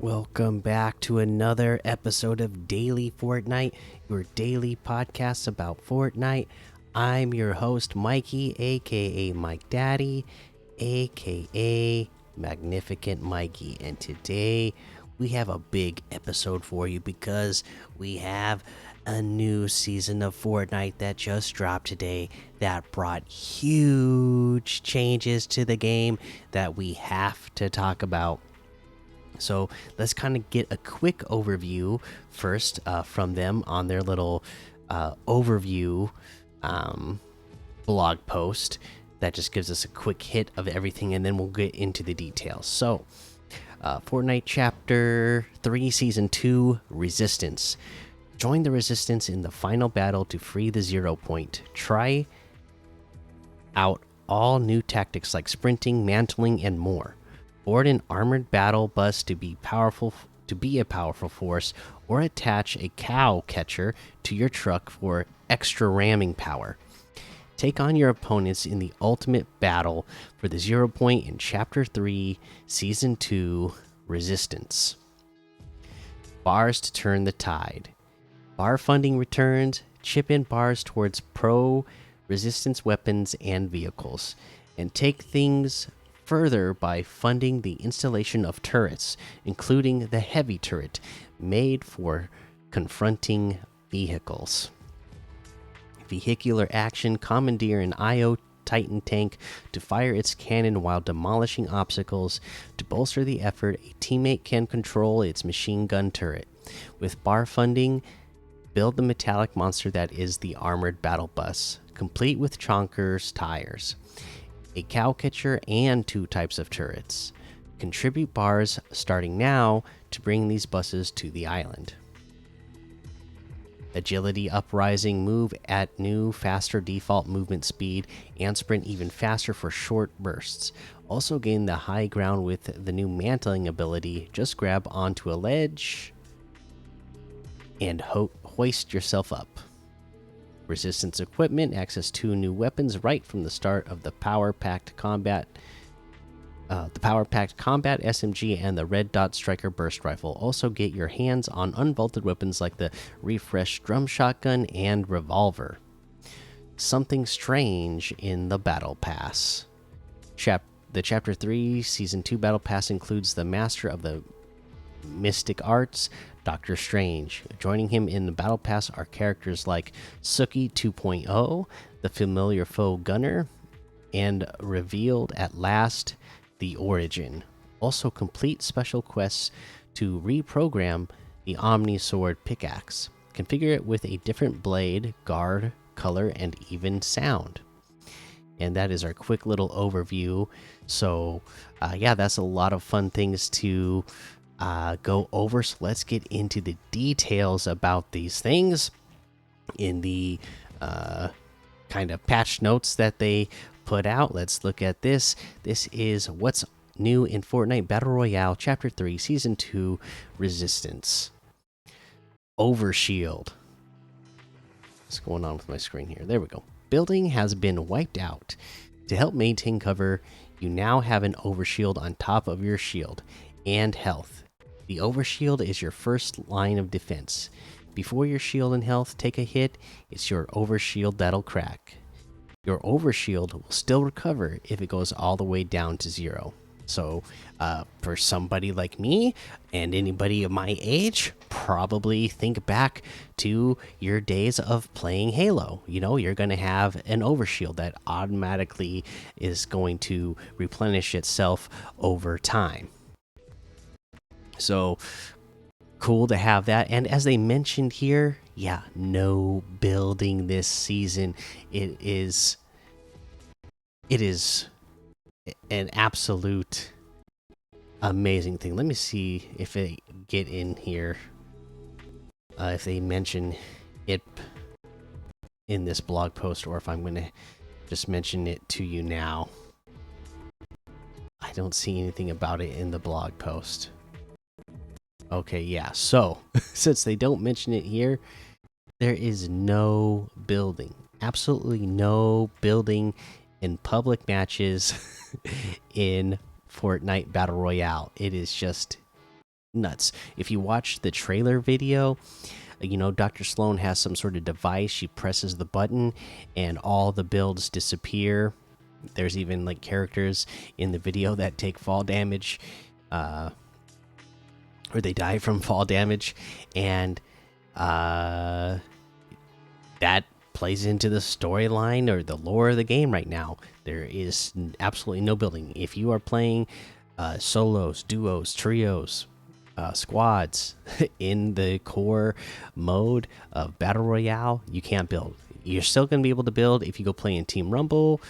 Welcome back to another episode of Daily Fortnite, your daily podcast about Fortnite. I'm your host, Mikey, aka Mike Daddy, aka Magnificent Mikey. And today we have a big episode for you because we have a new season of Fortnite that just dropped today that brought huge changes to the game that we have to talk about. So let's kind of get a quick overview first from them on their little overview blog post that just gives us a quick hit of everything, and then we'll get into the details. So, Fortnite Chapter 3, Season 2 Resistance. Join the Resistance in the final battle to free the 0 point. Try out all new tactics like sprinting, mantling, and more. Board an armored battle bus to be a powerful force, or attach a cow catcher to your truck for extra ramming power. Take on your opponents in the ultimate battle for the 0 point in Chapter 3, Season 2 Resistance. Bars to turn the tide. Bar funding returns. Chip in bars towards pro resistance weapons and vehicles, and take things further by funding the installation of turrets, including the heavy turret made for confronting vehicles. Vehicular action. Commandeer an IO Titan tank to fire its cannon while demolishing obstacles. To bolster the effort, a teammate can control its machine gun turret. With bar funding, build the metallic monster that is the armored battle bus, complete with chonkers tires, a cow catcher, and 2 types of turrets. Contribute bars starting now to bring these buses to the island. Agility uprising. Move at new, faster default movement speed and sprint even faster for short bursts. Also gain the high ground with the new mantling ability. Just grab onto a ledge and hoist yourself up. Resistance equipment. Access 2 new weapons right from the start of the power-packed combat. SMG and the Red Dot Striker Burst Rifle. Also get your hands on unvaulted weapons like the refreshed drum shotgun and revolver. Something strange in the Battle Pass. The Chapter 3 Season 2 Battle Pass includes the Master of the Mystic Arts, Doctor Strange. Joining him in the Battle Pass are characters like Suki 2.0, the familiar foe Gunner, and revealed at last, the Origin. Also complete special quests to reprogram the Omni Sword pickaxe. Configure it with a different blade, guard, color, and even sound. And that is our quick little overview. So, yeah, that's a lot of fun things to go over. So let's get into the details about these things in the kind of patch notes that they put out. Let's look at this. This is what's new in Fortnite Battle Royale Chapter 3 Season 2 Resistance. Overshield. What's going on with my screen here? There we go. Building has been wiped out. To help maintain cover, you now have an overshield on top of your shield and health. The overshield is your first line of defense. Before your shield and health take a hit, it's your overshield that'll crack. Your overshield will still recover if it goes all the way down to 0. So, for somebody like me and anybody of my age, probably think back to your days of playing Halo. You know, you're going to have an overshield that automatically is going to replenish itself over time. So, cool to have that. And as they mentioned here, yeah, no building this season. It is an absolute amazing thing. Let me see if they get in here, if they mention it in this blog post, or if I'm going to just mention it to you now. I don't see anything about it in the blog post. Okay, yeah, so since they don't mention it here, there is no building, absolutely no building in public matches in Fortnite Battle Royale. It is just nuts. If you watch the trailer video, you know, Dr. Sloan has some sort of device. She presses the button and all the builds disappear. There's even like characters in the video that take fall damage, or they die from fall damage, and that plays into the storyline or the lore of the game right now. There is absolutely no building. If you are playing solos, duos, trios, squads in the core mode of Battle Royale, you can't build. You're still going to be able to build if you go play in Team Rumble,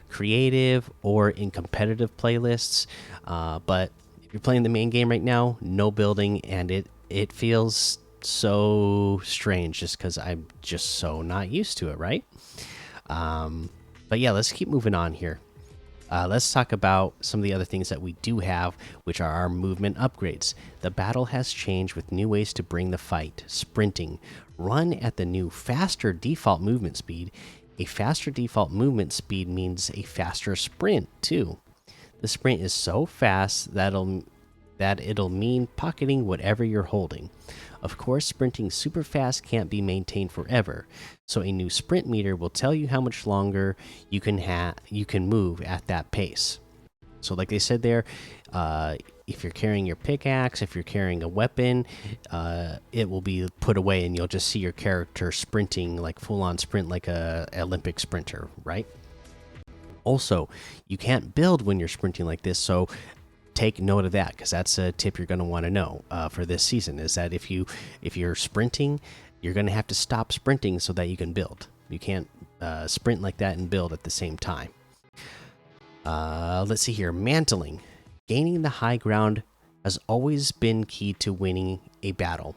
creative, or in competitive playlists. But if you're playing the main game right now, no building, and it feels so strange just because I'm just so not used to it, right? But yeah, let's keep moving on here. Let's talk about some of the other things that we do have, which are our movement upgrades. The battle has changed with new ways to bring the fight. Sprinting. Run at the new faster default movement speed. A faster default movement speed means a faster sprint, too. The sprint is so fast that it'll mean pocketing whatever you're holding. Of course, sprinting super fast can't be maintained forever, so a new sprint meter will tell you how much longer you can move at that pace. So, like they said there, if you're carrying your pickaxe, if you're carrying a weapon, it will be put away, and you'll just see your character sprinting like full-on sprint, like a Olympic sprinter, right? Also, you can't build when you're sprinting like this, so take note of that, because that's a tip you're going to want to know for this season, is that if you're sprinting, you're going to have to stop sprinting so that you can build. You can't sprint like that and build at the same time. Let's see here. Mantling. Gaining the high ground has always been key to winning a battle,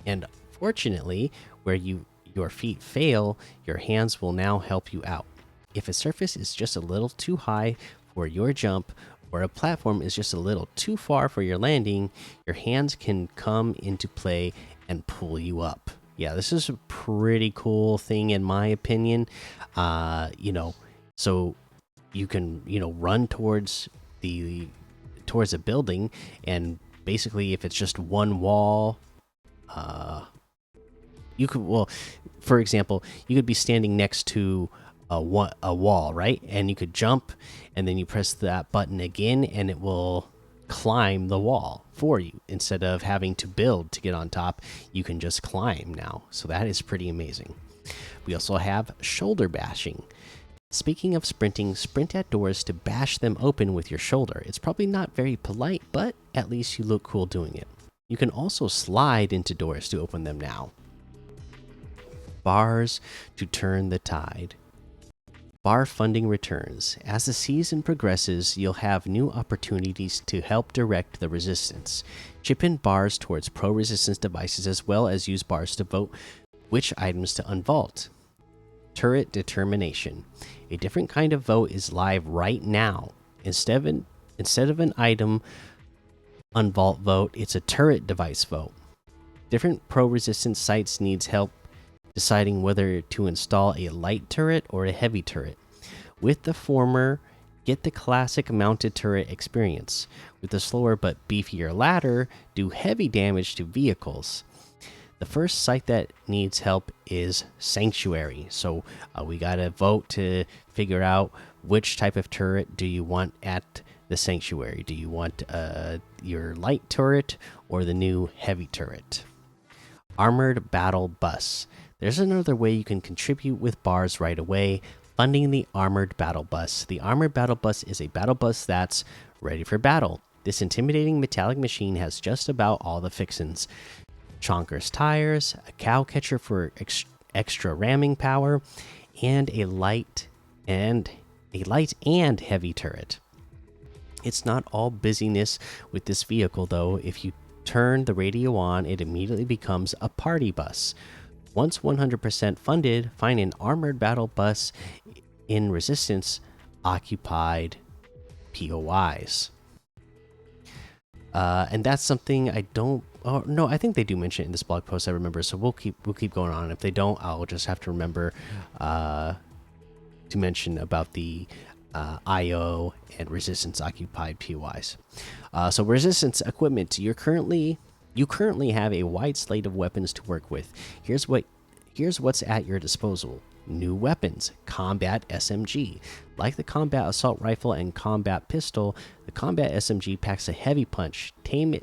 and fortunately, where your feet fail, your hands will now help you out. If a surface is just a little too high for your jump, or a platform is just a little too far for your landing, your hands can come into play and pull you up. Yeah, this is a pretty cool thing in my opinion. You know, so you can, you know, run towards a building, and basically if it's just one wall, you could, well, for example, you could be standing next to a wall, right? And you could jump, and then you press that button again, and it will climb the wall for you instead of having to build to get on top. You can just climb now, so that is pretty amazing. We also have shoulder bashing. Speaking of sprinting, sprint at doors to bash them open with your shoulder. It's probably not very polite, but at least you look cool doing it. You can also slide into doors to open them now. Bars to turn the tide. Bar funding returns. As the season progresses, you'll have new opportunities to help direct the resistance. Chip in bars towards pro resistance devices, as well as use bars to vote which items to unvault. Turret determination. A different kind of vote is live right now. Instead of an item unvault vote, it's a turret device vote. Different pro resistance sites needs help deciding whether to install a light turret or a heavy turret. With the former, get the classic mounted turret experience. With the slower but beefier latter, do heavy damage to vehicles. The first site that needs help is Sanctuary. So we got to vote to figure out which type of turret do you want at the Sanctuary. Do you want your light turret or the new heavy turret? Armored Battle Bus. There's another way you can contribute with bars right away, funding the Armored Battle Bus. The Armored Battle Bus is a battle bus that's ready for battle. This intimidating metallic machine has just about all the fixins. Chonkers tires, a cow catcher for extra ramming power, and a light and heavy turret. It's not all busyness with this vehicle though. If you turn the radio on, it immediately becomes a party bus. Once 100% funded, find an armored battle bus in resistance occupied POIs. And that's something I don't. Oh no, I think they do mention it in this blog post. I remember, so we'll keep going on. If they don't, I'll just have to remember to mention about the IO and resistance occupied POIs. So resistance equipment. You're currently You currently have a wide slate of weapons to work with. Here's what's at your disposal. New weapons, combat SMG. Like the combat assault rifle and combat pistol, the combat SMG packs a heavy punch. Tame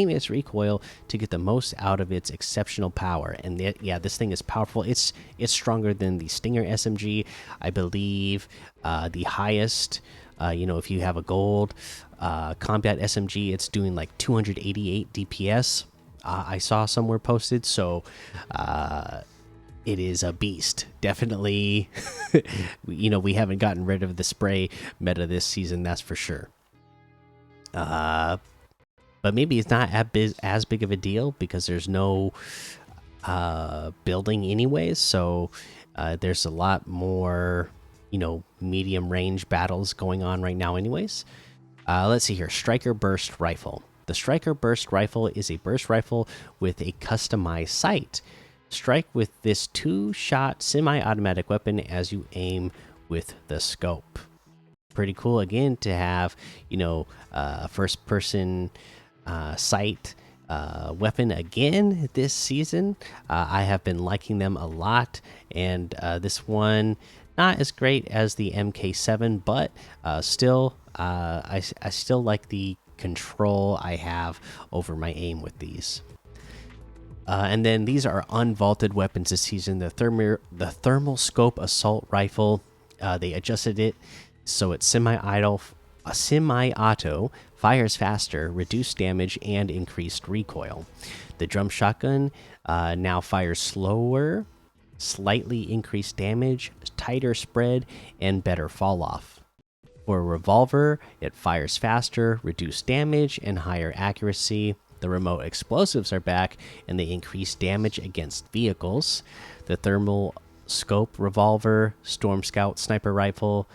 its recoil to get the most out of its exceptional power. And yeah, this thing is powerful. It's stronger than the Stinger SMG, I believe. The highest, if you have a gold combat SMG, it's doing like 288 DPS. I saw somewhere posted, so it is a beast. Definitely, we haven't gotten rid of the spray meta this season, that's for sure. But maybe it's not as big of a deal because there's no building anyways. So there's a lot more, medium range battles going on right now anyways. Let's see here. Striker Burst Rifle. The Striker Burst Rifle is a burst rifle with a customized sight. Strike with this 2-shot semi-automatic weapon as you aim with the scope. Pretty cool again to have, first person sight weapon again this season. I have been liking them a lot, and this one not as great as the MK7, but still, I still like the control I have over my aim with these. And then these are unvaulted weapons this season. The thermal scope assault rifle. They adjusted it so it's semi-auto, fires faster, reduced damage, and increased recoil. The drum shotgun now fires slower, slightly increased damage, tighter spread, and better fall off. For a revolver, it fires faster, reduced damage, and higher accuracy. The remote explosives are back, and they increase damage against vehicles. The thermal scope revolver, storm scout sniper rifle,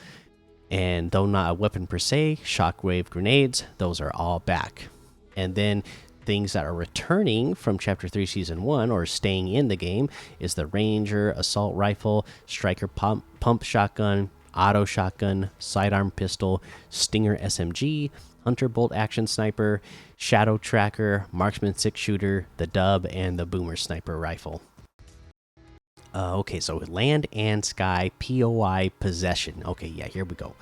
and though not a weapon per se, shockwave grenades, those are all back. And then things that are returning from Chapter 3 Season 1 or staying in the game is the Ranger assault rifle, striker pump shotgun, auto shotgun, sidearm pistol, Stinger SMG, hunter bolt action sniper, shadow tracker, marksman 6-shooter, the dub, and the boomer sniper rifle. Okay, so land and sky POI possession. Okay, yeah, here we go.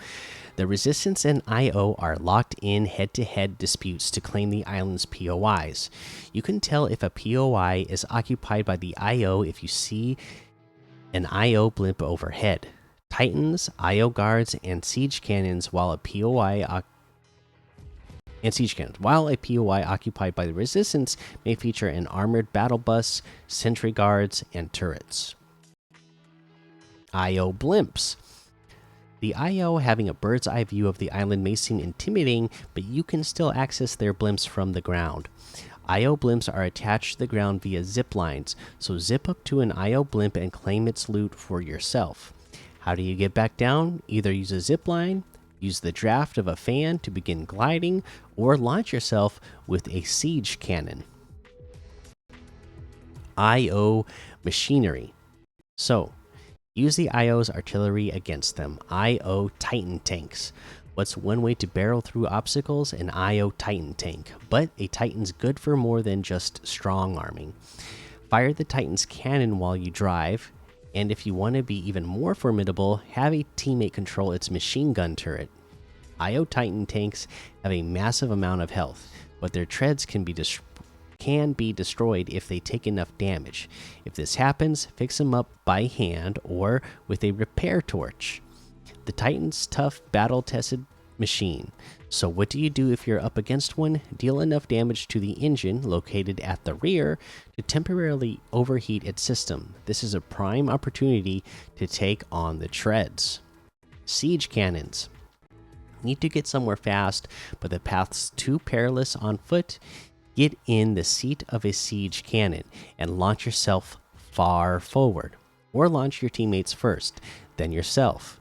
The Resistance and IO are locked in head-to-head disputes to claim the island's POIs. You can tell if a POI is occupied by the IO if you see an IO blimp overhead. Titans, IO guards, and siege cannons, while a POI occupied by the Resistance may feature an armored battle bus, sentry guards, and turrets. IO blimps. The IO having a bird's eye view of the island may seem intimidating, but you can still access their blimps from the ground. IO blimps are attached to the ground via zip lines, so zip up to an IO blimp and claim its loot for yourself. How do you get back down? Either use a zip line, use the draft of a fan to begin gliding, or launch yourself with a siege cannon. IO machinery. So, use the IO's artillery against them. IO Titan tanks. What's one way to barrel through obstacles? An IO Titan tank. But a Titan's good for more than just strong arming. Fire the Titan's cannon while you drive, and if you want to be even more formidable, have a teammate control its machine gun turret. IO Titan tanks have a massive amount of health, but their treads can be destroyed if they take enough damage. If this happens, fix them up by hand or with a repair torch. The Titan's tough, battle-tested machine. So what do you do if you're up against one? Deal enough damage to the engine located at the rear to temporarily overheat its system. This is a prime opportunity to take on the treads. Siege cannons. Need to get somewhere fast, but the path's too perilous on foot? Get in the seat of a siege cannon and launch yourself far forward. Or launch your teammates first, then yourself.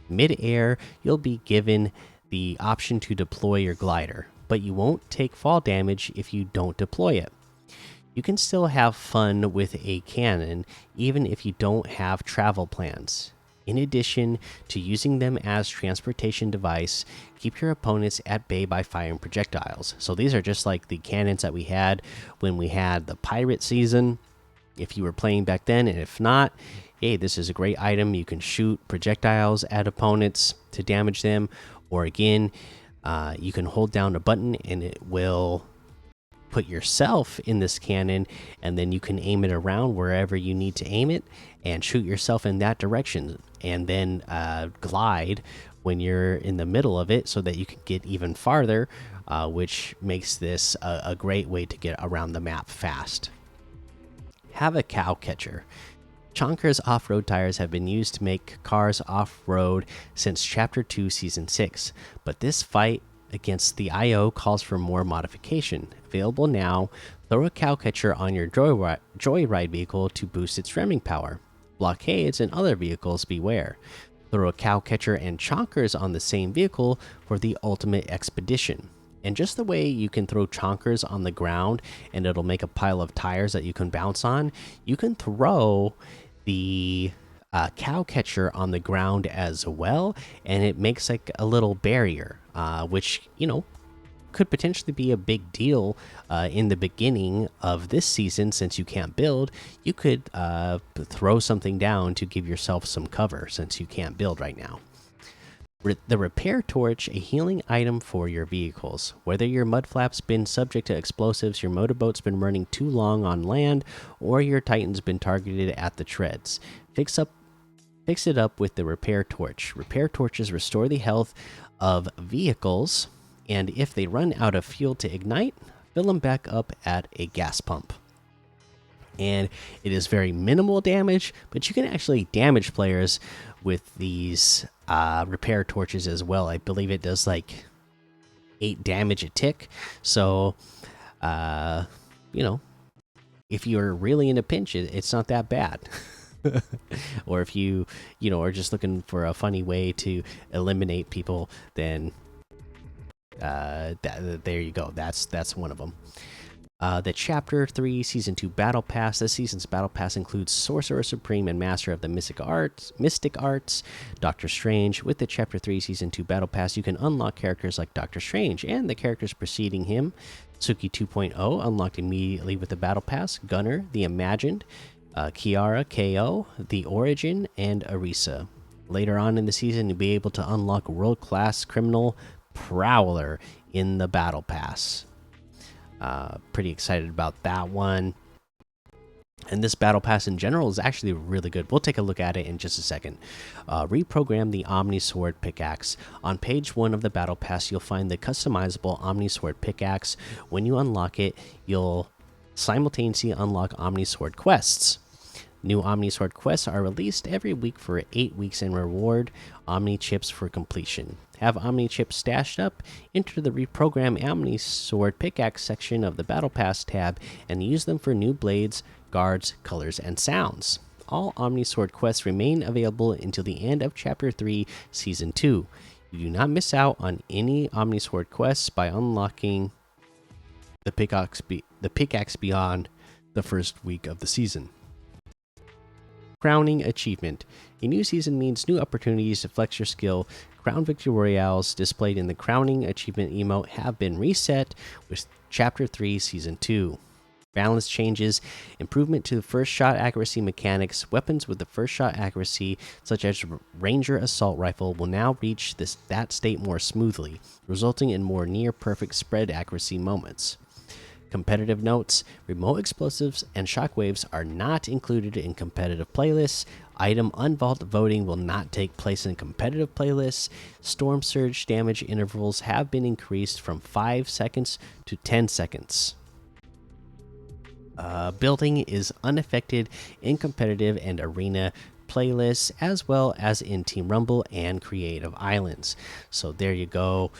Mid-air, you'll be given the option to deploy your glider, but you won't take fall damage if you don't deploy it. You can still have fun with a cannon even if you don't have travel plans. In addition to using them as transportation device, keep your opponents at bay by firing projectiles. So these are just like the cannons that we had when we had the pirate season. If you were playing back then, and if not, hey, this is a great item. You can shoot projectiles at opponents to damage them, or again, you can hold down a button and it will put yourself in this cannon, and then you can aim it around wherever you need to aim it and shoot yourself in that direction, and then glide when you're in the middle of it so that you can get even farther, which makes this a great way to get around the map fast. Have a cow catcher. Chonker's off-road tires have been used to make cars off-road since Chapter 2, Season 6, but this fight against the IO calls for more modification. Available now, throw a cow catcher on your joyride vehicle to boost its remming power. Blockades and other vehicles beware. Throw a cow catcher and chonkers on the same vehicle for the ultimate expedition. And just the way you can throw chonkers on the ground and it'll make a pile of tires that you can bounce on, you can throw the cow catcher on the ground as well, and it makes like a little barrier, which, you know, could potentially be a big deal in the beginning of this season. Since you can't build, you could throw something down to give yourself some cover since you can't build right now. The repair torch, a healing item for your vehicles. Whether your mud flap's been subject to explosives, your motorboat's been running too long on land, or your titan's been targeted at the treads, fix it up with the repair torch. Repair torches restore the health of vehicles, and if they run out of fuel to ignite, fill them back up at a gas pump. And it is very minimal damage, but you can actually damage players with these repair torches as well. I believe it does like 8 damage a tick. So, you know, if you're really in a pinch, it's not that bad. Or if you are just looking for a funny way to eliminate people, then there you go. That's one of them. The Chapter 3 Season 2 Battle Pass. This season's Battle Pass includes Sorcerer Supreme and Master of the Mystic Arts, Doctor Strange. With the Chapter 3 Season 2 Battle Pass, you can unlock characters like Doctor Strange and the characters preceding him. Suki 2.0 unlocked immediately with the Battle Pass. Gunner, the Imagined, Kiara, KO, the Origin, and Arisa. Later on in the season, you'll be able to unlock World-Class Criminal Prowler in the Battle Pass. Pretty excited about that one. And this battle pass in general is actually really good. We'll take a look at it in just a second. Reprogram the Omni Sword Pickaxe. On page 1 of the battle pass, you'll find the customizable Omni Sword Pickaxe. When you unlock it, you'll simultaneously unlock Omni Sword quests. New Omni Sword quests are released every week for 8 weeks and reward Omni Chips for completion. Have Omni Chips stashed up? Enter the Reprogram Omni Sword Pickaxe section of the Battle Pass tab and use them for new blades, guards, colors, and sounds. All Omni Sword quests remain available until the end of Chapter 3, Season 2. You do not miss out on any Omni Sword quests by unlocking the pickaxe beyond the first week of the season. Crowning Achievement. A new season means new opportunities to flex your skill. Crown Victory Royales displayed in the Crowning Achievement emote have been reset with Chapter 3 Season 2. Balance changes, improvement to the first shot accuracy mechanics. Weapons with the first shot accuracy, such as Ranger Assault Rifle, will now reach that state more smoothly, resulting in more near perfect spread accuracy moments. Competitive notes: remote explosives and shockwaves are not included in competitive playlists. Item unvault voting will not take place in competitive playlists. Storm surge damage intervals have been increased from 5 seconds to 10 seconds. Building is unaffected in competitive and arena playlists, as well as in Team Rumble and Creative Islands. So there you go.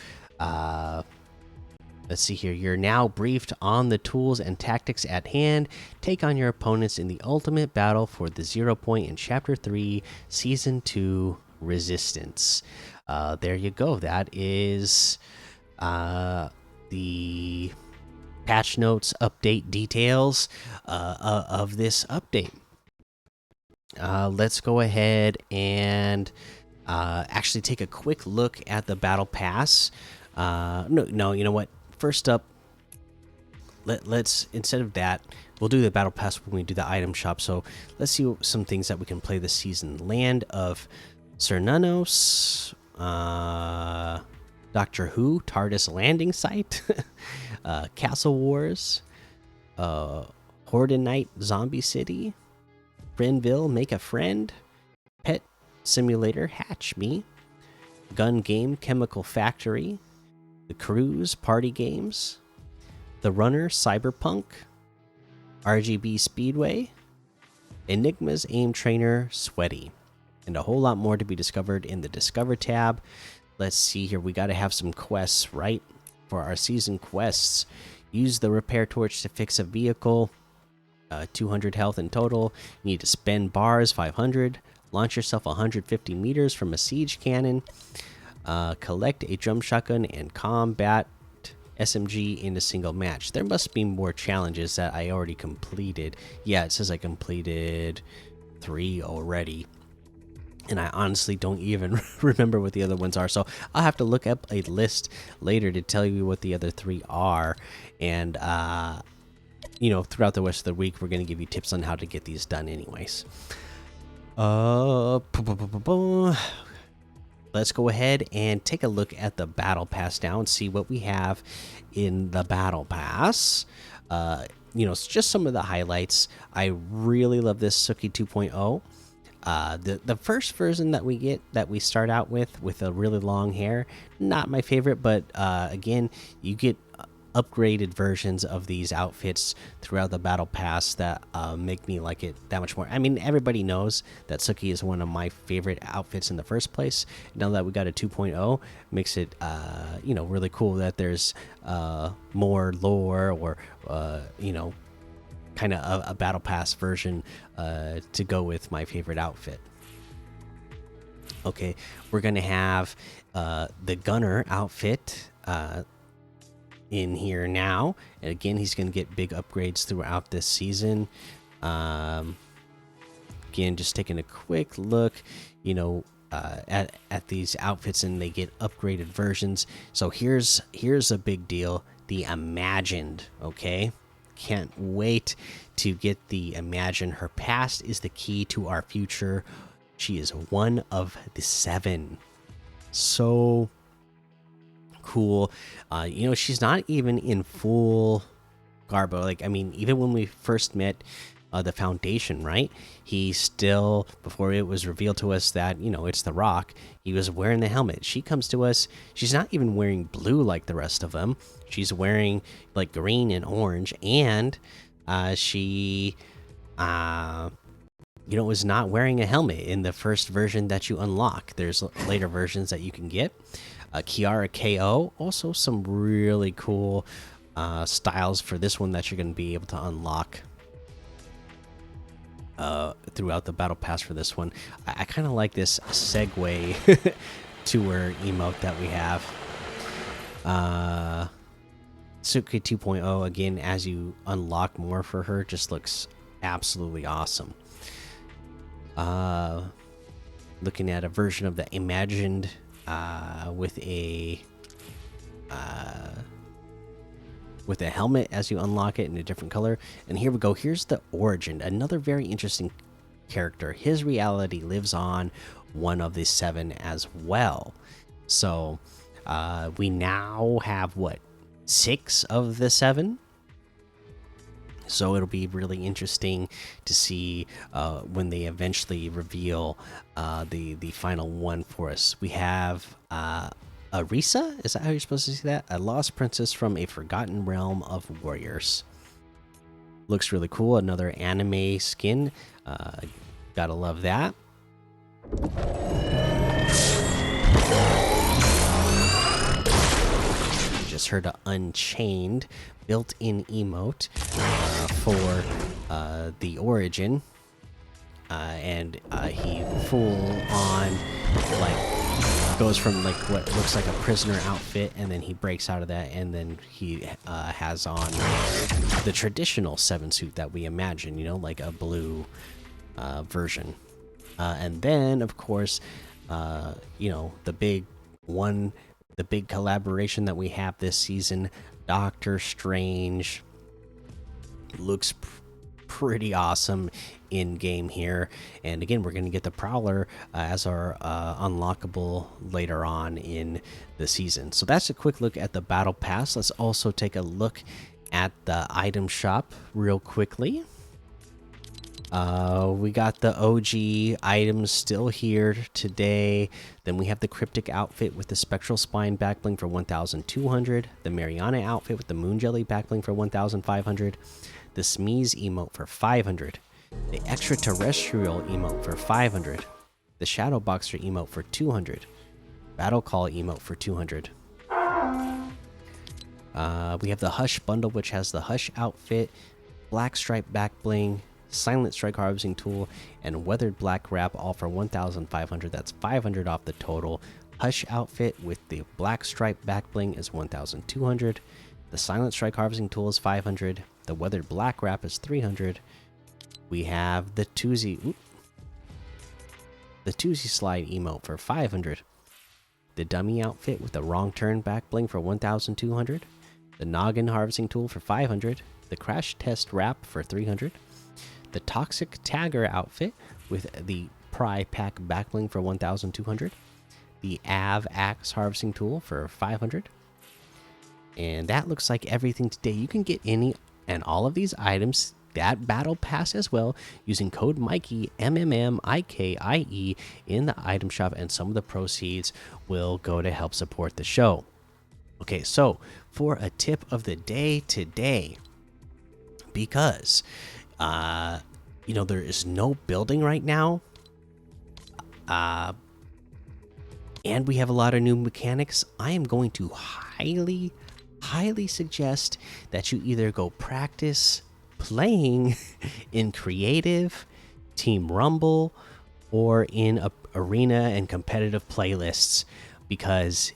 Let's see here. You're now briefed on the tools and tactics at hand. Take on your opponents in the ultimate battle for the 0 point in Chapter 3, Season 2 Resistance. There you go. That is the patch notes update details of this update. let's go ahead and actually take a quick look at the battle pass. No, you know what? First up, let's instead of that, we'll do the battle pass when we do the item shop. So let's see some things that we can play this season. Land of Cernunos, Doctor Who, TARDIS landing site, Castle Wars, Horde Night, Zombie City, Friendville, Make a Friend, Pet Simulator, Hatch Me, Gun Game, Chemical Factory, The Cruise, Party Games, The Runner, Cyberpunk, RGB Speedway, Enigma's Aim Trainer, Sweaty, and a whole lot more to be discovered in the Discover tab. Let's see here. We got to have some quests, right? For our season quests, use the repair torch to fix a vehicle. 200 health in total. You need to spend bars 500. Launch yourself 150 meters from a siege cannon. Collect a drum shotgun and combat SMG in a single match. There must be more challenges that I already completed. Yeah, it says I completed 3 already. And I honestly don't even remember what the other ones are. So I'll have to look up a list later to tell you what the other 3 are. And, you know, throughout the rest of the week, we're going to give you tips on how to get these done anyways. Let's go ahead and take a look at the battle pass now and see what we have in the battle pass. You know, it's just some of the highlights. I really love this Suki 2.0. The first version that we get, that we start out with a really long hair, not my favorite, but again, you get upgraded versions of these outfits throughout the battle pass that make me like it that much more. I mean, everybody knows that Suki is one of my favorite outfits in the first place. Now that we got a 2.0, makes it you know, really cool that there's more lore, or you know, kind of a battle pass version to go with my favorite outfit. Okay, we're gonna have the gunner outfit in here now, and again, he's gonna get big upgrades throughout this season. Again, just taking a quick look, you know, at these outfits, and they get upgraded versions. So here's a big deal: the Imagined. Okay, can't wait to get the Imagine. Her past is the key to our future. She is one of the 7. So cool. You know, she's not even in full garbo. Like, I mean, even when we first met the Foundation, right? He still, before it was revealed to us that, you know, it's The Rock, he was wearing the helmet. She comes to us, she's not even wearing blue like the rest of them. She's wearing like green and orange, and she you know, is not wearing a helmet in the first version that you unlock. There's later versions that you can get. Kiara KO, also some really cool styles for this one that you're going to be able to unlock throughout the battle pass for this one. I kind of like this segue tour emote that we have. Suki 2.0, again, as you unlock more for her, just looks absolutely awesome. Looking at a version of the Imagined with a helmet as you unlock it in a different color. And here we go. Here's the Origin, another very interesting character. His reality lives on one of the 7 as well. So we now have what, 6 of the 7. So it'll be really interesting to see when they eventually reveal the final one for us. We have Arisa. Is that how you're supposed to see that? A lost princess from a forgotten realm of warriors. Looks really cool. Another anime skin. Gotta love that. You just heard an Unchained built-in emote for the Origin, and he full on like goes from like what looks like a prisoner outfit, and then he breaks out of that, and then he has on the traditional 7 suit that we imagine, you know, like a blue version. And then, of course, you know, the big collaboration that we have this season, Doctor Strange looks pretty awesome in game here. And again, we're going to get the Prowler as our unlockable later on in the season. So that's a quick look at the Battle Pass. Let's also take a look at the item shop real quickly. We got the OG items still here today. Then we have the Cryptic outfit with the Spectral Spine backbling for 1,200. The Mariana outfit with the Moon Jelly backbling for 1,500. The Smeeze emote for 500. The Extraterrestrial emote for 500. The Shadow Boxer emote for 200. Battle Call emote for 200. We have the Hush bundle, which has the Hush outfit, Black Stripe backbling, Silent Strike harvesting tool, and Weathered Black wrap, all for 1,500. That's 500 off the total. Hush outfit with the Black Stripe backbling is 1,200. The Silent Strike harvesting tool is 500. The Weathered Black wrap is 300. We have the Toozy slide emote for 500. The Dummy outfit with the Wrong Turn backbling for 1,200. The Noggin harvesting tool for 500. The Crash Test wrap for 300. The Toxic Tagger outfit with the Pry Pack backbling for 1,200. The Av Axe harvesting tool for 500. And that looks like everything today. You can get any and all of these items, that Battle Pass as well, using code Mikey, MMMIKIE, in the item shop, and some of the proceeds will go to help support the show. Okay, so for a tip of the day today, because you know, there is no building right now, and we have a lot of new mechanics, I am going to highly suggest that you either go practice playing in creative, Team Rumble, or in arena and competitive playlists, because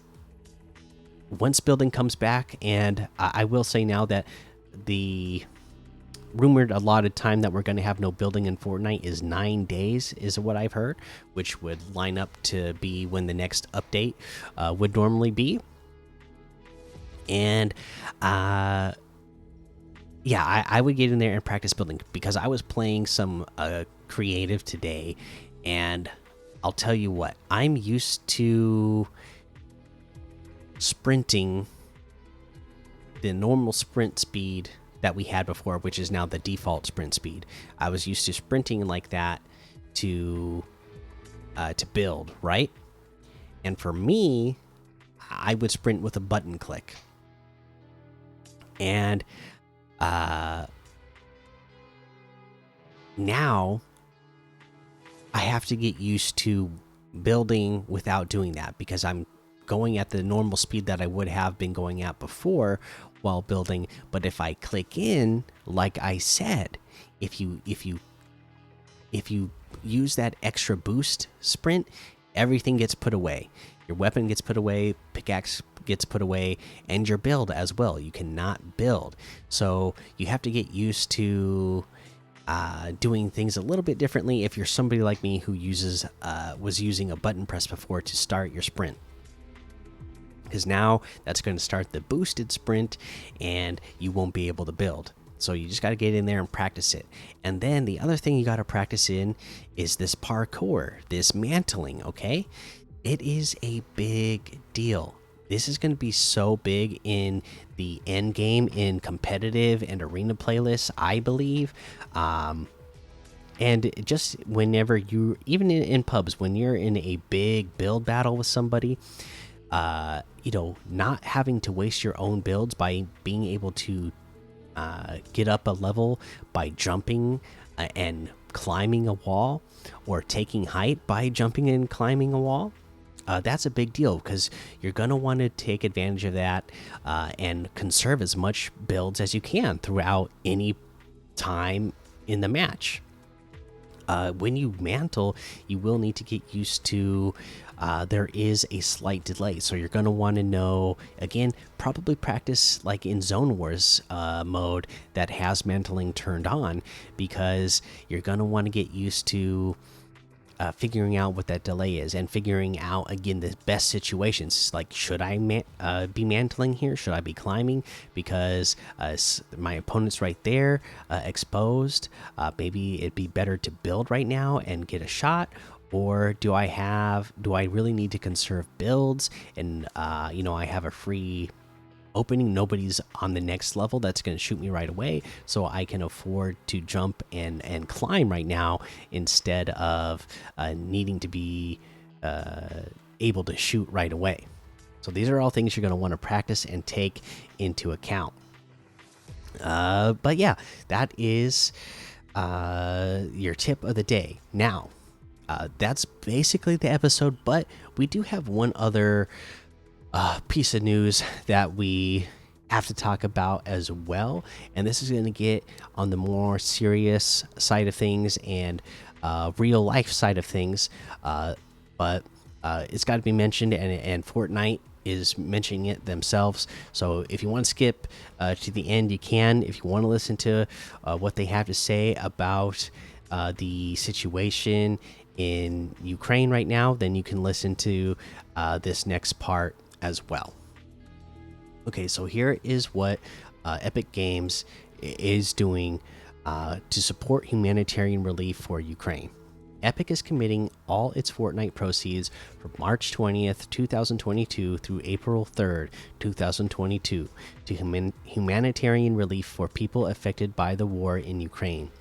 once building comes back, and I will say now that the rumored allotted time that we're going to have no building in Fortnite is 9 days, is what I've heard, which would line up to be when the next update would normally be. And yeah, I would get in there and practice building, because I was playing some creative today, and I'll tell you what, I'm used to sprinting the normal sprint speed that we had before, which is now the default sprint speed. I was used to sprinting like that to build, right? And for me, I would sprint with a button click. And now I have to get used to building without doing that, because I'm going at the normal speed that I would have been going at before while building. But if I click in, like I said, if you use that extra boost sprint, everything gets put away. Your weapon gets put away, pickaxe gets put away, and your build as well. You cannot build. So you have to get used to doing things a little bit differently if you're somebody like me who was using a button press before to start your sprint. Because now that's going to start the boosted sprint, and you won't be able to build. So you just got to get in there and practice it. And then the other thing you got to practice in is this parkour, this mantling, okay? It is a big deal. This is going to be so big in the end game, in competitive and arena playlists, I believe. And just whenever you, even in pubs, when you're in a big build battle with somebody, you know, not having to waste your own builds by being able to get up a level by jumping and climbing a wall, or taking height by jumping and climbing a wall. That's a big deal, because you're going to want to take advantage of that and conserve as much builds as you can throughout any time in the match. When you mantle, you will need to get used to there is a slight delay, so you're going to want to know, again, probably practice like in Zone Wars mode that has mantling turned on, because you're going to want to get used to figuring out what that delay is and figuring out again the best situations. Like, should I be mantling here? Should I be climbing because my opponent's right there, exposed? Maybe it'd be better to build right now and get a shot. Or do I really need to conserve builds and I have a free opening, nobody's on the next level that's going to shoot me right away, so I can afford to jump and climb right now instead of needing to be able to shoot right away. So these are all things you're going to want to practice and take into account. But yeah, that is your tip of the day. Now, that's basically the episode, but we do have one other piece of news that we have to talk about as well, and this is going to get on the more serious side of things and real life side of things, but it's got to be mentioned, and Fortnite is mentioning it themselves. So if you want to skip to the end, you can. If you want to listen to what they have to say about the situation in Ukraine right now, then you can listen to this next part as well. Okay, so here is what Epic Games is doing to support humanitarian relief for Ukraine. Epic is committing all its Fortnite proceeds from March 20th, 2022 through April 3rd, 2022 to humanitarian relief for people affected by the war in Ukraine.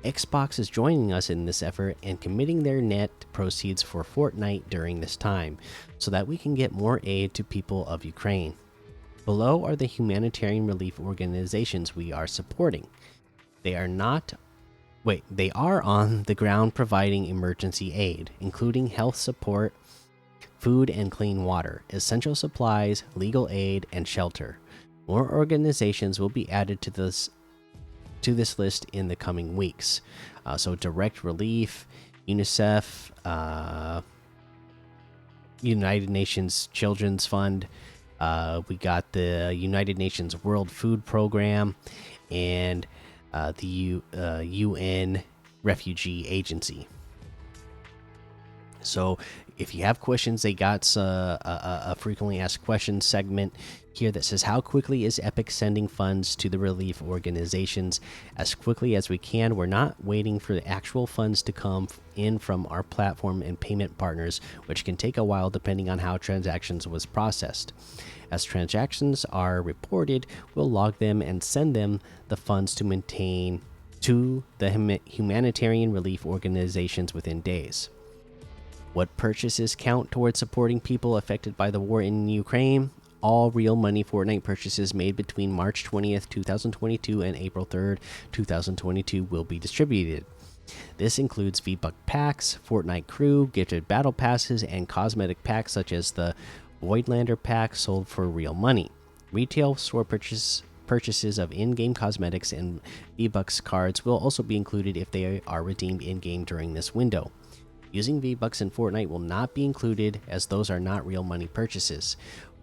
Xbox is joining us in this effort and committing their net proceeds for Fortnite during this time, so that we can get more aid to people of Ukraine. Below are the humanitarian relief organizations we are supporting. They are on the ground providing emergency aid, including health support, food and clean water, essential supplies, legal aid, and shelter. More organizations will be added to this list in the coming weeks. So Direct Relief, UNICEF, United Nations Children's Fund, we got the United Nations World Food Program, and the UN Refugee Agency. So if you have questions, they got a frequently asked questions segment here that says, how quickly is Epic sending funds to the relief organizations? As quickly as we can. We're not waiting for the actual funds to come in from our platform and payment partners, which can take a while depending on how transactions was processed. As transactions are reported, we'll log them and send them the funds to maintain to the humanitarian relief organizations within days. What purchases count towards supporting people affected by the war in Ukraine? All real money Fortnite purchases made between March 20th, 2022 and April 3rd, 2022 will be distributed. This includes V-Buck packs, Fortnite crew, gifted battle passes, and cosmetic packs such as the Voidlander pack sold for real money. Retail store purchases of in-game cosmetics and V-Bucks cards will also be included if they are redeemed in-game during this window. Using V-Bucks in Fortnite will not be included, as those are not real money purchases.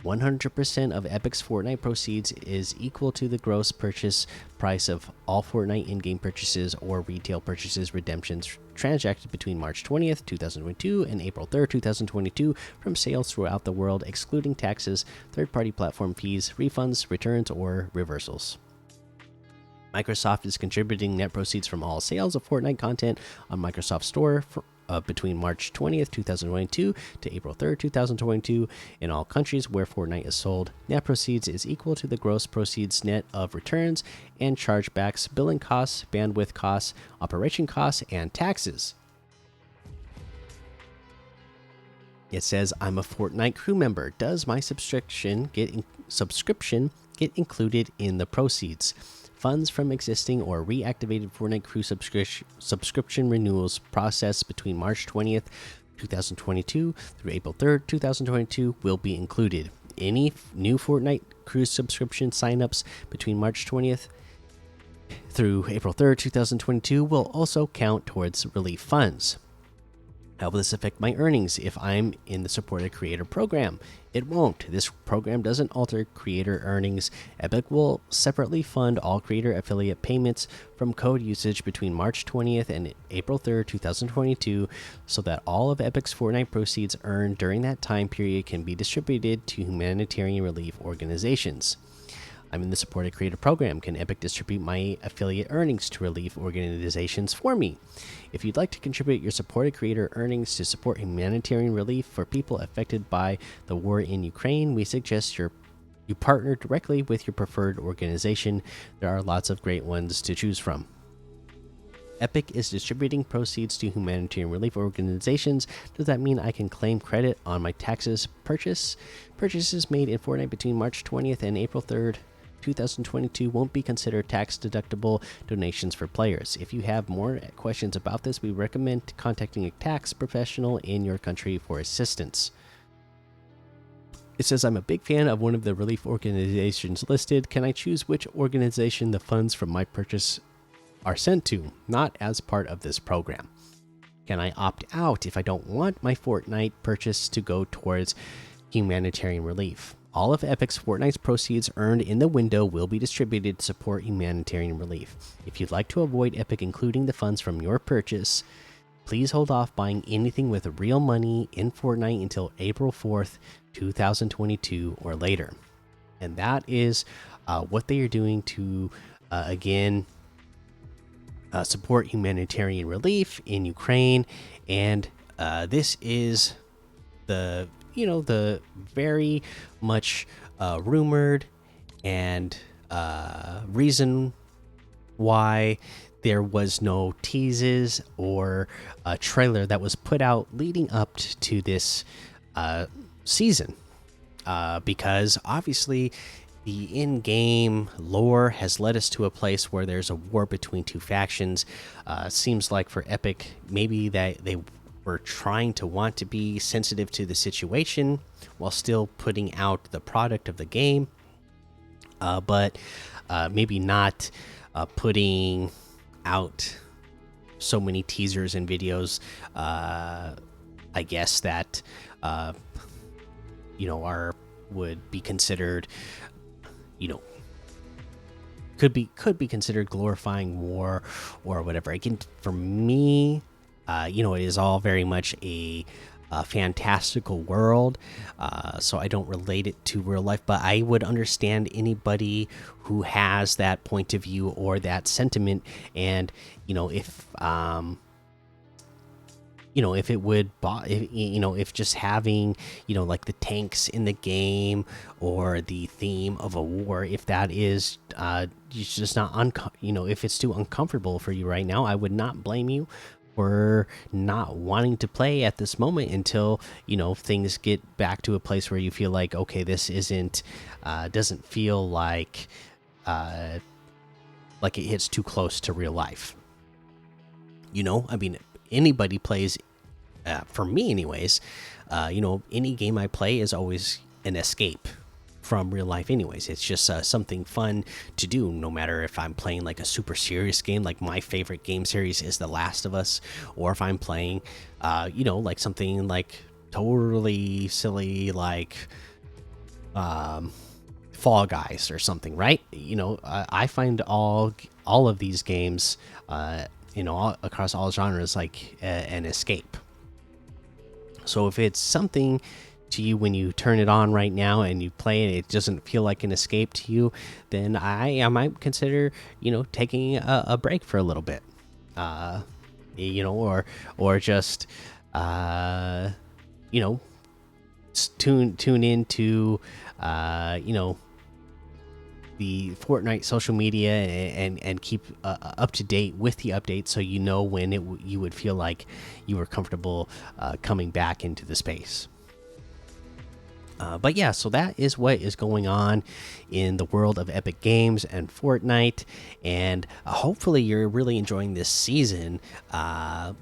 100% of Epic's Fortnite proceeds is equal to the gross purchase price of all Fortnite in-game purchases or retail purchases redemptions transacted between March 20th, 2022 and April 3rd, 2022 from sales throughout the world, excluding taxes, third-party platform fees, refunds, returns, or reversals. Microsoft is contributing net proceeds from all sales of Fortnite content on Microsoft Store between March 20th, 2022 to April 3rd, 2022 in all countries where Fortnite is sold. Net proceeds is equal to the gross proceeds net of returns and chargebacks, billing costs, bandwidth costs, operation costs, and taxes. It says, I'm a Fortnite crew member. Does my subscription get included in the proceeds? Funds from existing or reactivated Fortnite crew subscription renewals processed between March 20th, 2022 through April 3rd, 2022 will be included. Any new Fortnite crew subscription signups between March 20th through April 3rd, 2022 will also count towards relief funds. How will this affect my earnings if I'm in the supported creator program? It won't. This program doesn't alter creator earnings. Epic will separately fund all creator affiliate payments from code usage between March 20th and April 3rd, 2022, so that all of Epic's Fortnite proceeds earned during that time period can be distributed to humanitarian relief organizations. I'm in the supported creator program. Can Epic distribute my affiliate earnings to relief organizations for me? If you'd like to contribute your supported creator earnings to support humanitarian relief for people affected by the war in Ukraine, we suggest you partner directly with your preferred organization. There are lots of great ones to choose from. Epic is distributing proceeds to humanitarian relief organizations. Does that mean I can claim credit on my taxes purchases made in Fortnite between March 20th and April 3rd? 2022 won't be considered tax deductible donations for players. If you have more questions about this, we recommend contacting a tax professional in your country for assistance. It says, I'm a big fan of one of the relief organizations listed. Can I choose which organization the funds from my purchase are sent to? Not as part of this program. Can I opt out if I don't want my Fortnite purchase to go towards humanitarian relief? All of Epic's Fortnite's proceeds earned in the window will be distributed to support humanitarian relief. If you'd like to avoid Epic including the funds from your purchase, please hold off buying anything with real money in Fortnite until April 4th, 2022 or later. And that is what they are doing to, again, support humanitarian relief in Ukraine. And this is the very much rumored and reason why there was no teases or a trailer that was put out leading up to this season, because obviously the in-game lore has led us to a place where there's a war between two factions. Seems like for Epic, maybe that they were trying to want to be sensitive to the situation while still putting out the product of the game, but maybe not putting out so many teasers and videos. I guess that would be considered, could be considered glorifying war or whatever. Again, for me, it is all very much a fantastical world, so I don't relate it to real life, but I would understand anybody who has that point of view or that sentiment. And if it would, if just having, like the tanks in the game or the theme of a war, if that is just not if it's too uncomfortable for you right now, I would not blame you for not wanting to play at this moment until things get back to a place where you feel like, okay, this doesn't feel like it hits too close to real life. I mean, anybody plays, for me anyways, any game I play is always an escape from real life anyways. It's just something fun to do, no matter if I'm playing like a super serious game, like my favorite game series is The Last of Us, or if I'm playing like something like totally silly like Fall Guys or something, right? I find all of these games across all genres like an escape. So if it's something to you when you turn it on right now and you play it, it doesn't feel like an escape to you, then I might consider taking a break for a little bit, or just tune into the Fortnite social media and keep up to date with the updates, so when you would feel like you were comfortable coming back into the space. But yeah, so that is what is going on in the world of Epic Games and Fortnite, and hopefully you're really enjoying this season. Coming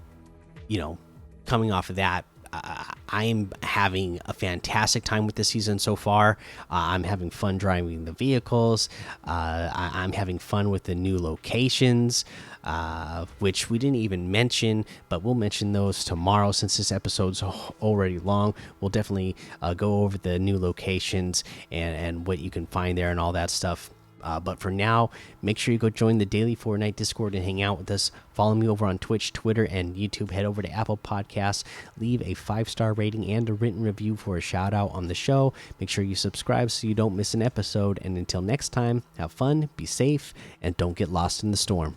off of that, I'm having a fantastic time with this season so far. I'm having fun driving the vehicles. I'm having fun with the new locations, which we didn't even mention, but we'll mention those tomorrow since this episode's already long. We'll definitely go over the new locations and what you can find there and all that stuff. But for now, make sure you go join the daily Fortnite Discord and hang out with us. Follow me over on Twitch, Twitter, and YouTube. Head over to Apple Podcasts, leave a 5-star rating and a written review for a shout out on the show. Make sure you subscribe so you don't miss an episode. And until next time, have fun, be safe, and don't get lost in the storm.